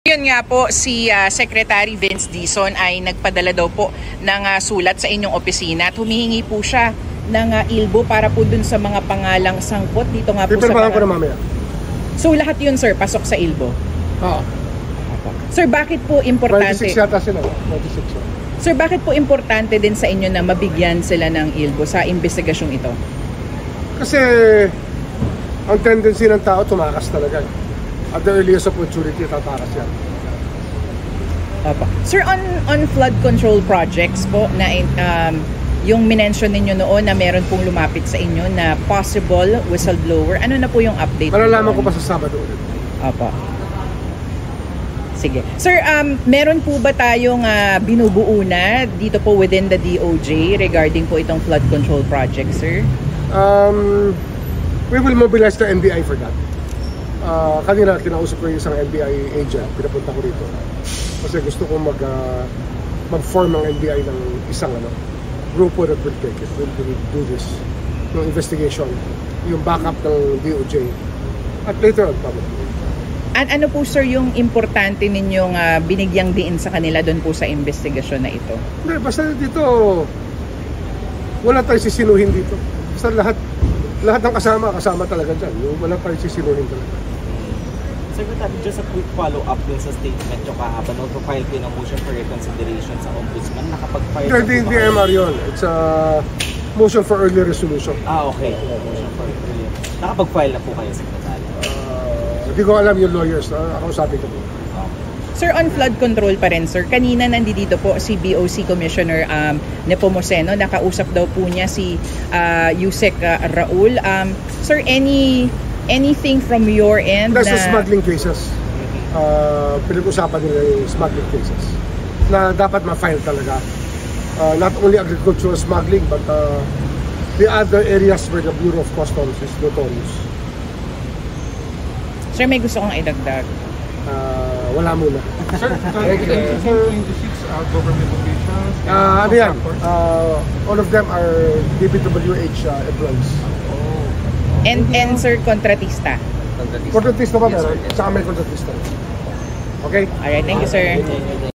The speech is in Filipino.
Yun nga po, si Secretary Vince Dizon ay nagpadala daw po ng sulat sa inyong opisina at humihingi po siya ng ilbo para po dun sa mga pangalang sangkot dito nga po sa mga... ko na mamaya. So lahat yun sir, pasok sa ilbo? Oo. Sir, bakit po importante? 26 yata sila. 26 yata. Sir, bakit po importante din sa inyo na mabigyan sila ng ilbo sa investigasyong ito? Kasi ang tendency ng tao tumakas talaga. At the earliest opportunity, tatakas yan. Sir, on flood control projects po, na yung minention ninyo noon na meron pong lumapit sa inyo na possible whistleblower, ano na po yung update? Malalaman ko pa sa Sabado ulit. Opo. Sige. Sir, meron po ba tayong binubuo na dito po within the DOJ regarding po itong flood control project, sir? We will mobilize the NBI for that. Kanina kinausap ko yung isang NBI agent, pinapunta ko rito. Kasi gusto kong mag-form ng NBI ng isang grupo that will take it. Will do this, yung investigation, yung backup ng DOJ. At later on, probably. Ano po sir yung importante ninyong binigyang diin sa kanila doon po sa investigasyon na ito? Hindi, basta dito wala tayong sisinuhin dito. Basta lahat ng kasama talaga dyan. Wala tayong sisinuhin talaga. Secretary, just a quick follow-up dun sa statement nyo kahapon. Nag-file kayo ng motion for reconsideration sa Ombudsman. Nakapag-file na po ba Hindi MR yun. It's a motion for early resolution. Okay. Motion for early. Nakapag-file na po kayo, Secretary? Hindi ko alam yung lawyers. Ako sabi ko po. Sir, on flood control pa rin, sir. Kanina nandito po si BOC Commissioner Nepomuceno. Nakausap daw po niya si Yusek Raul. Sir, anything from your end? That's the smuggling cases. Pinag-usapan nila yung smuggling cases na dapat ma-file talaga. Not only agricultural smuggling, but the other areas where the Bureau of Customs is notorious. Sir, may gusto kong idagdag. Wala muna. Sir, 26 government officials. Ano yan? All of them are DPWH employees. And sir, kontratista. Kontratista pa meron? Saka may kontratista. Okay? Alright, thank you sir.